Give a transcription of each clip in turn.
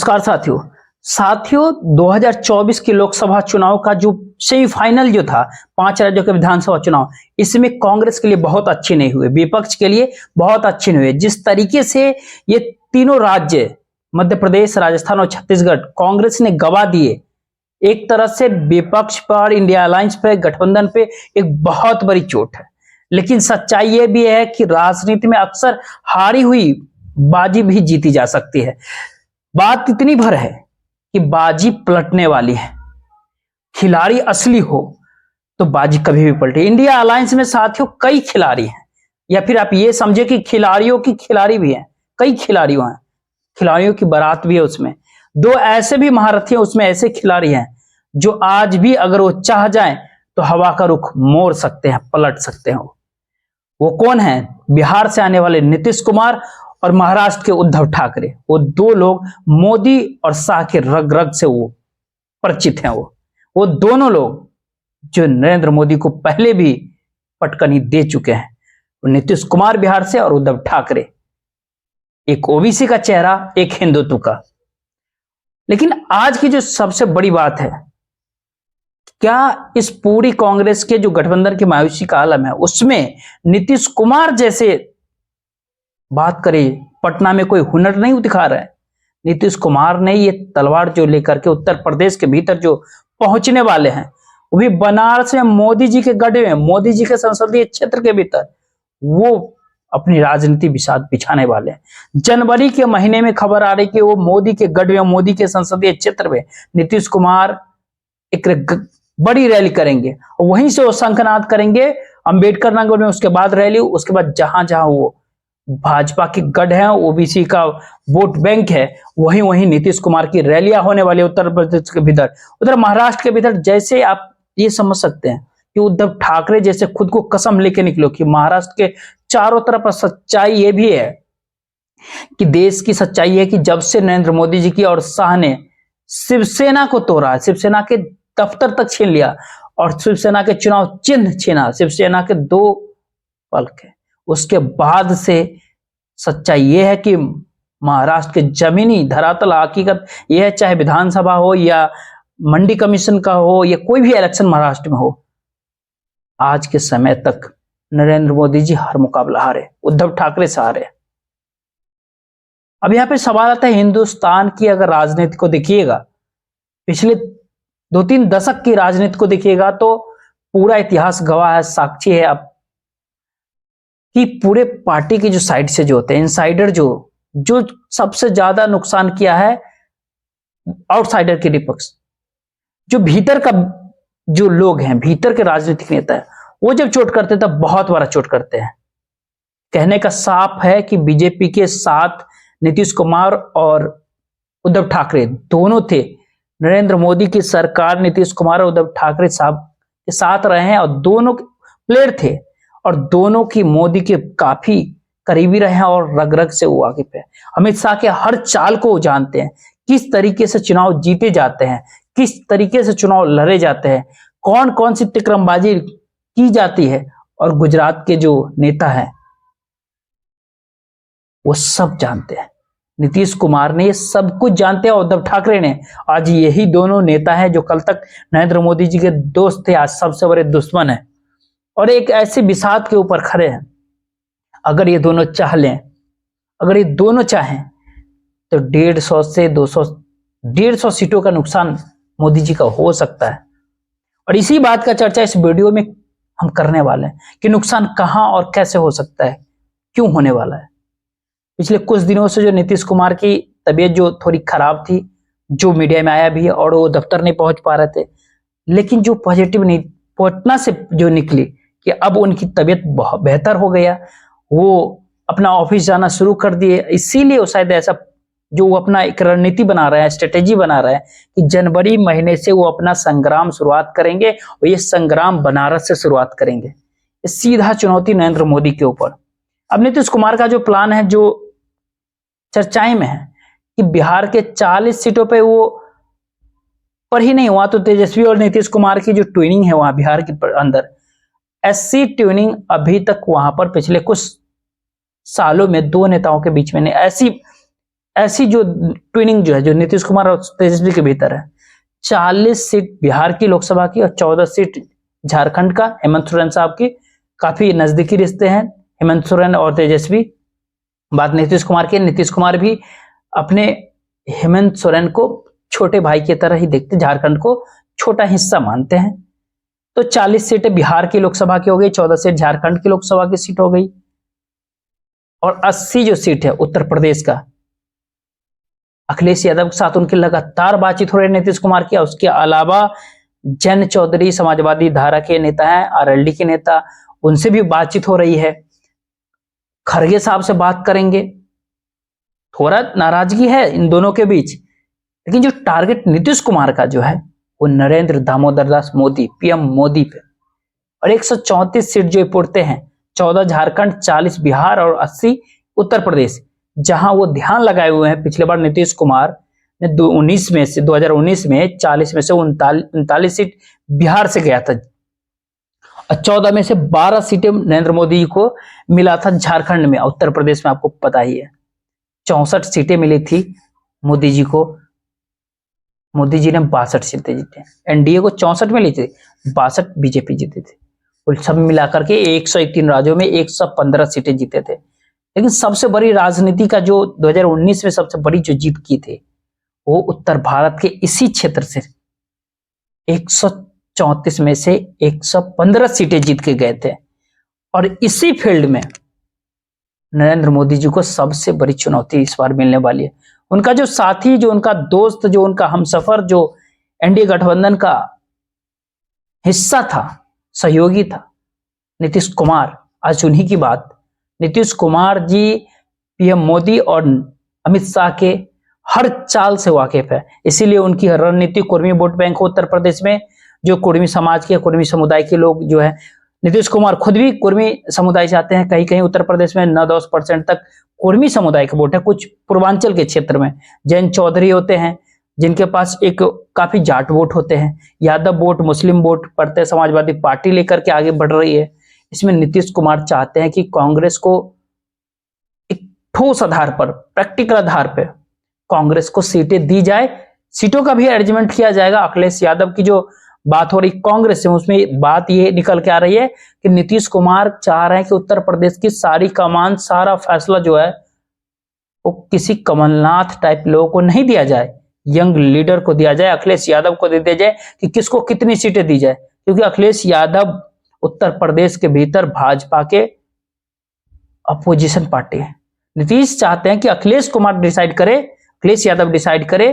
नमस्कार साथियों 2024 के लोकसभा चुनाव का जो सेमीफाइनल जो था 5 राज्यों के विधानसभा चुनाव, इसमें कांग्रेस के लिए बहुत अच्छे नहीं हुए, विपक्ष के लिए बहुत अच्छे नहीं हुए। जिस तरीके से ये तीनों राज्य मध्य प्रदेश, राजस्थान और छत्तीसगढ़ कांग्रेस ने गवा दिए, एक तरह से विपक्ष पर, इंडिया अलायंस पे, गठबंधन पे एक बहुत बड़ी चोट है। लेकिन सच्चाई ये भी है कि राजनीति में अक्सर हारी हुई बाजी भी जीती जा सकती है। बात इतनी भर है कि बाजी पलटने वाली है। खिलाड़ी असली हो तो बाजी कभी भी पलटे। इंडिया अलायंस में साथियों कई खिलाड़ी हैं, या फिर आप ये समझे कि खिलाड़ियों की खिलाड़ी भी हैं, कई खिलाड़ियों हैं, खिलाड़ियों की बारात भी है उसमें। दो ऐसे भी महारथी हैं उसमें, ऐसे खिलाड़ी हैं जो आज भी अगर वो चाह जाएं तो हवा का रुख मोड़ सकते हैं, पलट सकते हैं। वो कौन है? बिहार से आने वाले नीतीश कुमार और महाराष्ट्र के उद्धव ठाकरे। वो दो लोग मोदी और शाह के रग रग से वो परिचित हैं। वो दोनों लोग जो नरेंद्र मोदी को पहले भी पटकनी दे चुके हैं। नीतीश कुमार बिहार से और उद्धव ठाकरे, एक ओबीसी का चेहरा, एक हिंदुत्व का। लेकिन आज की जो सबसे बड़ी बात है, क्या इस पूरी कांग्रेस के जो गठबंधन की मायूसी का आलम है, उसमें नीतीश कुमार जैसे बात करें पटना में कोई हुनर नहीं दिखा रहा है। नीतीश कुमार ने ये तलवार जो लेकर के उत्तर प्रदेश के भीतर जो पहुंचने वाले हैं, वो भी बनारस में मोदी जी के गढ़ में, मोदी जी के संसदीय क्षेत्र के भीतर वो अपनी राजनीति बिछाने वाले हैं। जनवरी के महीने में खबर आ रही कि वो मोदी के गढ़ में, मोदी के संसदीय क्षेत्र में नीतीश कुमार एक बड़ी रैली करेंगे और वहीं से वो शंखनाद करेंगे अंबेडकर नगर में, उसके बाद रैली, उसके बाद जहां जहां वो भाजपा की गढ़ है, ओबीसी का वोट बैंक है, वहीं वहीं नीतीश कुमार की रैलियां होने वाली उत्तर प्रदेश के भीतर। उधर महाराष्ट्र के भीतर जैसे आप ये समझ सकते हैं कि उद्धव ठाकरे जैसे खुद को कसम लेके निकलो कि महाराष्ट्र के चारों तरफ सच्चाई ये भी है कि देश की सच्चाई है कि जब से नरेंद्र मोदी जी की और शाह ने शिवसेना को तोड़ा, शिवसेना के दफ्तर तक छीन लिया और शिवसेना के चुनाव चिन्ह छीना, शिवसेना के 2 पलक है, उसके बाद से सच्चाई यह है कि महाराष्ट्र के जमीनी धरातल हकीकत यह है, चाहे विधानसभा हो या मंडी कमीशन का हो या कोई भी इलेक्शन महाराष्ट्र में हो, आज के समय तक नरेंद्र मोदी जी हर मुकाबला हारे, उद्धव ठाकरे से हारे। अब यहां पे सवाल आता है, हिंदुस्तान की अगर राजनीति को देखिएगा, पिछले 2-3 दशक की राजनीति को देखिएगा तो पूरा इतिहास गवाह है, साक्षी है अब कि पूरे पार्टी की जो साइड से जो होते हैं इनसाइडर, जो सबसे ज्यादा नुकसान किया है आउटसाइडर के विपक्ष। जो भीतर का जो लोग हैं, भीतर के राजनीतिक नेता है, वो जब चोट करते तब बहुत बड़ा चोट करते हैं। कहने का साफ है कि बीजेपी के साथ नीतीश कुमार और उद्धव ठाकरे दोनों थे। नरेंद्र मोदी की सरकार नीतीश कुमार और उद्धव ठाकरे साहब के साथ रहे हैं और दोनों प्लेयर थे और दोनों की मोदी के काफी करीबी रहे हैं और रग रग से वो वाकिफ है। अमित शाह के हर चाल को वो जानते हैं, किस तरीके से चुनाव जीते जाते हैं, किस तरीके से चुनाव लड़े जाते हैं, कौन कौन सी तिकरमबाजी की जाती है। और गुजरात के जो नेता हैं वो सब जानते हैं। नीतीश कुमार ने ये सब कुछ जानते हैं, उद्धव ठाकरे ने। आज यही दोनों नेता हैं जो कल तक नरेंद्र मोदी जी के दोस्त थे, आज सबसे बड़े दुश्मन हैं और एक ऐसे बिसात के ऊपर खड़े हैं। अगर ये दोनों चाह लें, अगर ये दोनों चाहें तो 150 से 200 सीटों का नुकसान मोदी जी का हो सकता है। और इसी बात का चर्चा इस वीडियो में हम करने वाले हैं कि नुकसान कहां और कैसे हो सकता है, क्यों होने वाला है। पिछले कुछ दिनों से जो नीतीश कुमार की तबीयत जो थोड़ी खराब थी, जो मीडिया में आया भी और वो दफ्तर नहीं पहुंच पा रहे थे, लेकिन जो पॉजिटिव नहीं पटना से जो निकली कि अब उनकी तबीयत बहुत बेहतर हो गया, वो अपना ऑफिस जाना शुरू कर दिए। इसीलिए वो शायद ऐसा जो वो अपना एक रणनीति बना रहा है, स्ट्रेटेजी बना रहा है कि जनवरी महीने से वो अपना संग्राम शुरुआत करेंगे और ये संग्राम बनारस से शुरुआत करेंगे। सीधा चुनौती नरेंद्र मोदी के ऊपर। अब नीतीश कुमार का जो प्लान है, जो चर्चाएं में है कि बिहार के 40 सीटों पे वो पर ही नहीं हुआ तो तेजस्वी और नीतीश कुमार की जो ट्यूनिंग है वहां बिहार के अंदर, ऐसी ट्यूनिंग अभी तक वहां पर पिछले कुछ सालों में 2 नेताओं के बीच में नहीं, ऐसी ऐसी जो ट्विनिंग जो है, जो नीतीश कुमार और तेजस्वी के भीतर है, 40 सीट बिहार की लोकसभा की और 14 सीट झारखंड का, हेमंत सोरेन साहब की काफी नजदीकी रिश्ते हैं, हेमंत सोरेन और तेजस्वी। बात नीतीश कुमार की, नीतीश कुमार भी अपने हेमंत सोरेन को छोटे भाई की तरह ही देखते, झारखंड को छोटा हिस्सा मानते हैं। तो 40 सीटें बिहार की लोकसभा की हो गई, 14 सीट झारखंड की लोकसभा की सीट हो गई, और 80 जो सीट है उत्तर प्रदेश का, अखिलेश यादव के साथ उनकी लगातार बातचीत हो रही है नीतीश कुमार की। उसके अलावा जैन चौधरी समाजवादी धारा के नेता हैं, आरएलडी के नेता, उनसे भी बातचीत हो रही है। खरगे साहब से बात करेंगे। थोड़ा नाराजगी है इन दोनों के बीच, लेकिन जो टारगेट नीतीश कुमार का जो है वो नरेंद्र दामोदर दास मोदी, पीएम मोदी पे। और 134 सीट जो पुरते हैं, 14 झारखंड, 40 बिहार और 80 उत्तर प्रदेश, जहां वो ध्यान लगाए हुए हैं। पिछले बार नीतीश कुमार ने 2019 में 40 में से 39 सीट बिहार से गया था, और 14 में से 12 सीटें नरेंद्र मोदी को मिला था झारखंड में। उत्तर प्रदेश में आपको पता ही है 64 सीटें मिली थी मोदी जी को। मोदी जी ने 62 सीटें जीते। एनडीए को 64 मिली थी, 62 बीजेपी जीते थे। और सब मिलाकर के 101 राज्यों में 115 सीटें जीते थे। लेकिन सबसे बड़ी राजनीति का जो 2019 में सबसे बड़ी जो जीत की थी, वो उत्तर भारत के इसी क्षेत्र से 134 में से 115 सीटें जीत के गए थे। और इसी फील्ड में नरेंद्र मोदी जी को सबसे बड़ी चुनौती इस बार मिलने वाली है। उनका जो साथी, जो उनका दोस्त, जो उनका हमसफर, जो एनडीए गठबंधन का हिस्सा था, सहयोगी था, नीतीश कुमार, आज उन्हीं की बात। नीतीश कुमार जी पीएम मोदी और अमित शाह के हर चाल से वाकिफ है। इसीलिए उनकी रणनीति कुर्मी वोट बैंक हो उत्तर प्रदेश में, जो कुर्मी समाज के, कुर्मी समुदाय के लोग जो है, नीतीश कुमार खुद भी कुर्मी समुदाय से आते हैं। कहीं कहीं उत्तर प्रदेश में 9-10% तक कुर्मी समुदाय का वोट है। कुछ पूर्वांचल के क्षेत्र में जैन चौधरी होते हैं, जिनके पास एक काफी जाट वोट होते हैं, यादव वोट, मुस्लिम वोट पढ़ते हैं। समाजवादी पार्टी लेकर के आगे बढ़ रही है। इसमें नीतीश कुमार चाहते हैं कि कांग्रेस को एक ठोस आधार पर, प्रैक्टिकल आधार पर कांग्रेस को सीटें दी जाए। सीटों का भी अरेंजमेंट किया जाएगा। अखिलेश यादव की जो बात हो रही कांग्रेस से, उसमें बात ये निकल के आ रही है कि नीतीश कुमार चाह रहे हैं कि उत्तर प्रदेश की सारी कमान, सारा फैसला जो है वो किसी कमलनाथ टाइप लोगों को नहीं दिया जाए, यंग लीडर को दिया जाए, अखिलेश यादव को दे दिया जाए कि किसको कितनी सीटें दी जाए। क्योंकि अखिलेश यादव उत्तर प्रदेश के भीतर भाजपा के अपोजिशन पार्टी है। नीतीश चाहते हैं कि अखिलेश कुमार डिसाइड करे, अखिलेश यादव डिसाइड करे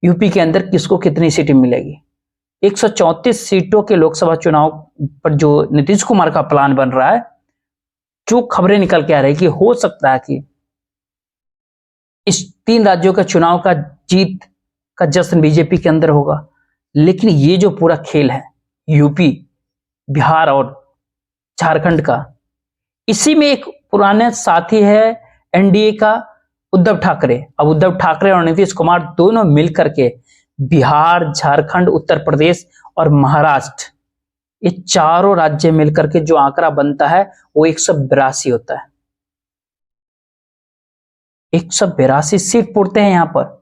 यूपी के अंदर किसको कितनी सीटें मिलेगी। 134 सीटों के लोकसभा चुनाव पर जो नीतीश कुमार का प्लान बन रहा है, जो खबरें निकल के आ रही है कि हो सकता है कि इस 3 राज्यों का चुनाव का जीत का जश्न बीजेपी के अंदर होगा। लेकिन ये जो पूरा खेल है यूपी, बिहार और झारखंड का, इसी में एक पुराने साथी है एनडीए का, उद्धव ठाकरे। अब उद्धव ठाकरे और नीतीश कुमार दोनों मिलकर के बिहार, झारखंड, उत्तर प्रदेश और महाराष्ट्र, ये चारों राज्य मिलकर के जो आंकड़ा बनता है वो 182 होता है। 182 सीट पुरते हैं यहां पर।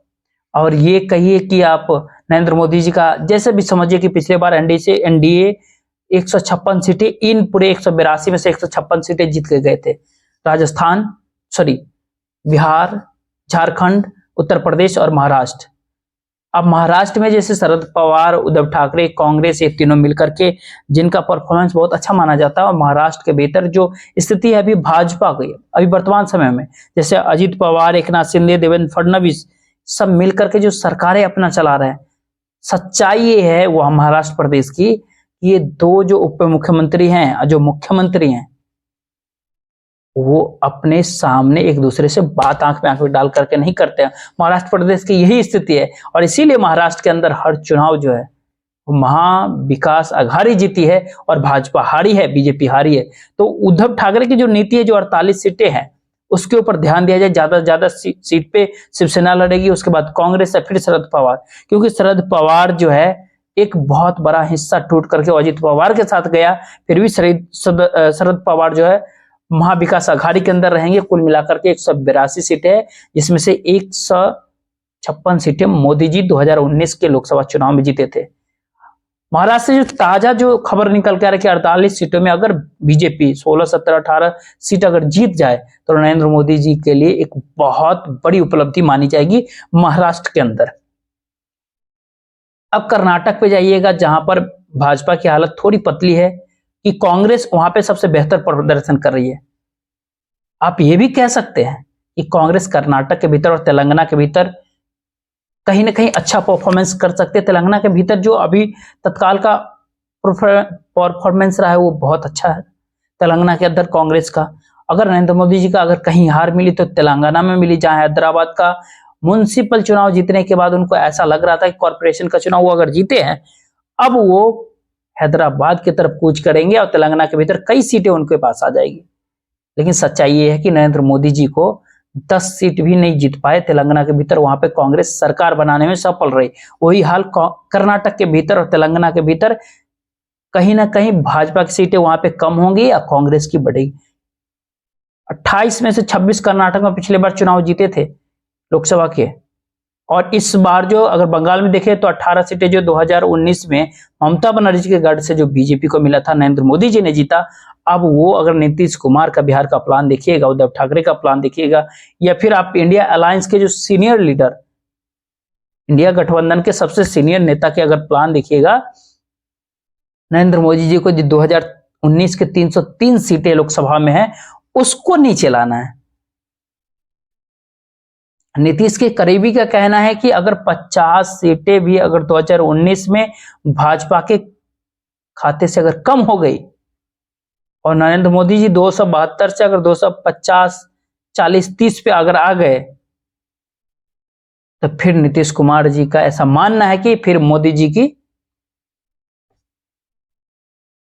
और ये कहिए कि आप नरेंद्र मोदी जी का, जैसे भी समझिए कि पिछले बार एनडीए 156 सीटें, इन पूरे 182 में से 156 सीटें जीत के गए थे। बिहार, झारखंड, उत्तर प्रदेश और महाराष्ट्र। अब महाराष्ट्र में जैसे शरद पवार, उद्धव ठाकरे, कांग्रेस, ये तीनों मिलकर के जिनका परफॉर्मेंस बहुत अच्छा माना जाता है, और महाराष्ट्र के भीतर जो स्थिति है अभी भाजपा की, अभी वर्तमान समय में, जैसे अजित पवार, एकनाथ शिंदे, देवेंद्र फडणवीस, सब मिलकर के जो सरकारें अपना चला रहे हैं। सच्चाई ये है वो महाराष्ट्र प्रदेश की, ये 2 जो उप मुख्यमंत्री हैं, जो मुख्यमंत्री हैं, वो अपने सामने एक दूसरे से बात आंख में आंख में डाल करके नहीं करते हैं। महाराष्ट्र प्रदेश की यही स्थिति है, और इसीलिए महाराष्ट्र के अंदर हर चुनाव जो है वो महाविकास आघाड़ी जीती है और भाजपा हारी है, बीजेपी हारी है। तो उद्धव ठाकरे की जो नीति है, जो 48 सीटें हैं, उसके ऊपर ध्यान दिया जाए। ज्यादा से ज्यादा सीट पे शिवसेना लड़ेगी, उसके बाद कांग्रेस, फिर शरद पवार। क्योंकि शरद पवार जो है एक बहुत बड़ा हिस्सा टूट करके अजित पवार के साथ गया, फिर भी शरद पवार जो है महाविकास आघाड़ी के अंदर रहेंगे। कुल मिलाकर के 182 सीटें हैं, जिसमें से 156 सीटें मोदी जी 2019 के लोकसभा चुनाव में जीते थे। महाराष्ट्र से जो ताजा जो खबर निकल के आ रही है कि 48 सीटों में अगर बीजेपी 16, 17, 18 सीट अगर जीत जाए तो नरेंद्र मोदी जी के लिए एक बहुत बड़ी उपलब्धि मानी जाएगी महाराष्ट्र के अंदर। अब कर्नाटक पे जाइएगा, जहां पर भाजपा की हालत थोड़ी पतली है कि कांग्रेस वहां पे सबसे बेहतर प्रदर्शन कर रही है। आप ये भी कह सकते हैं कि कांग्रेस कर्नाटक के भीतर और तेलंगाना के भीतर कहीं ना कहीं अच्छा परफॉर्मेंस कर सकते हैं। तेलंगाना के भीतर जो अभी तत्काल का परफॉर्मेंस रहा है वो बहुत अच्छा है तेलंगाना के अंदर कांग्रेस का। अगर नरेंद्र मोदी जी का अगर कहीं हार मिली तो तेलंगाना में मिली, जहां हैदराबाद का म्युनिसिपल चुनाव जीतने के बाद उनको ऐसा लग रहा था कि कॉर्पोरेशन का चुनाव वो अगर जीते हैं, अब वो हैदराबाद की तरफ कूच करेंगे और तेलंगाना के भीतर कई सीटें उनके पास आ जाएगी। लेकिन सच्चाई ये है कि नरेंद्र मोदी जी को 10 सीट भी नहीं जीत पाए तेलंगाना के भीतर, वहां पे कांग्रेस सरकार बनाने में सफल रही। वही हाल कर्नाटक के भीतर और तेलंगाना के भीतर कहीं ना कहीं भाजपा की सीटें वहां पे कम होंगी या कांग्रेस की बढ़ेगी। 28 में से 26 कर्नाटक में पिछले बार चुनाव जीते थे लोकसभा के, और इस बार जो अगर बंगाल में देखें तो 18 सीटें जो 2019 में ममता बनर्जी के गढ़ से जो बीजेपी को मिला था, नरेंद्र मोदी जी ने जीता। अब वो अगर नीतीश कुमार का बिहार का प्लान देखिएगा, उद्धव ठाकरे का प्लान देखिएगा, या फिर आप इंडिया अलायंस के जो सीनियर लीडर, इंडिया गठबंधन के सबसे सीनियर नेता के अगर प्लान देखिएगा, नरेंद्र मोदी जी को 2019 के 303 सीटें लोकसभा में है उसको नीचे लाना है। नीतीश के करीबी का कहना है कि अगर 50 सीटें भी अगर 2019 में भाजपा के खाते से अगर कम हो गई और नरेंद्र मोदी जी 272 से अगर 250, 40, 30 पे अगर आ गए तो फिर नीतीश कुमार जी का ऐसा मानना है कि फिर मोदी जी की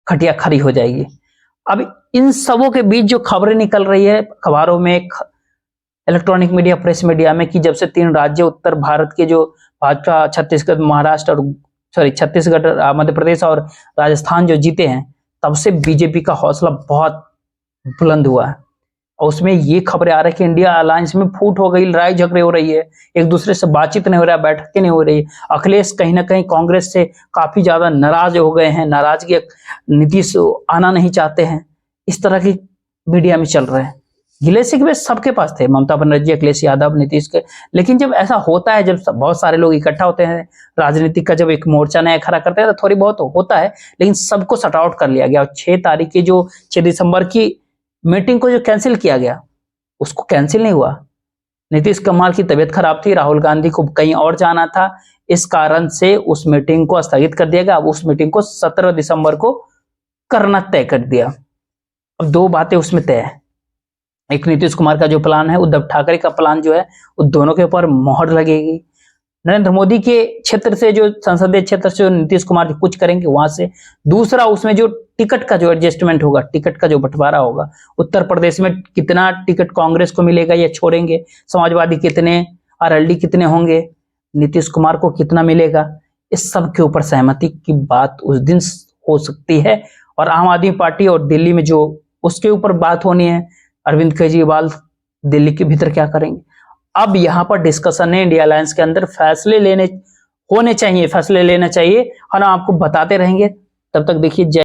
खटिया खड़ी हो जाएगी। अब इन सबों के बीच जो खबरें निकल रही है अखबारों में, इलेक्ट्रॉनिक मीडिया, प्रेस मीडिया में, कि जब से 3 राज्य उत्तर भारत के जो भाजपा छत्तीसगढ़, महाराष्ट्र और छत्तीसगढ़, मध्य प्रदेश और राजस्थान जो जीते हैं, तब से बीजेपी का हौसला बहुत बुलंद हुआ है। और उसमें ये खबरें आ रही है कि इंडिया अलायंस में फूट हो गई, लड़ाई झगड़े हो रही है, एक दूसरे से बातचीत नहीं हो रहा है, बैठकें नहीं हो रही। अखिलेश कहीं ना कहीं कांग्रेस से काफी ज्यादा नाराज हो गए हैं, नाराजगी, नीतीश आना नहीं चाहते हैं, इस तरह की मीडिया में चल रहे हैं। गिले शिकवे सबके पास थे, ममता बनर्जी, अखिलेश यादव, नीतीश के। लेकिन जब ऐसा होता है, जब बहुत सारे लोग इकट्ठा होते हैं, राजनीति का जब एक मोर्चा नया खड़ा करते हैं तो थोड़ी बहुत होता है, लेकिन सबको सट आउट कर लिया गया। और 6 तारीख की जो 6 दिसंबर की मीटिंग को जो कैंसिल किया गया, उसको कैंसिल नहीं हुआ। नीतीश कुमार की तबीयत खराब थी, राहुल गांधी को कहीं और जाना था, इस कारण से उस मीटिंग को स्थगित कर दिया गया। अब उस मीटिंग को 17 दिसंबर को करना तय कर दिया। अब 2 बातें उसमें तय है, एक नीतीश कुमार का जो प्लान है, उद्धव ठाकरे का प्लान जो है, वो दोनों के ऊपर मोहर लगेगी। नरेंद्र मोदी के क्षेत्र से, जो संसदीय क्षेत्र से नीतीश कुमार जी कुछ करेंगे वहां से। दूसरा, उसमें जो टिकट का जो एडजस्टमेंट होगा, टिकट का जो बंटवारा होगा, उत्तर प्रदेश में कितना टिकट कांग्रेस को मिलेगा या छोड़ेंगे, समाजवादी कितने, आरएलडी कितने होंगे, नीतीश कुमार को कितना मिलेगा, इस सब के ऊपर सहमति की बात उस दिन हो सकती है। और आम आदमी पार्टी और दिल्ली में जो उसके ऊपर बात होनी है, अरविंद केजरीवाल दिल्ली के भीतर क्या करेंगे। अब यहां पर डिस्कशन है, इंडिया अलायंस के अंदर फैसले लेने चाहिए और हम आपको बताते रहेंगे। तब तक देखिए।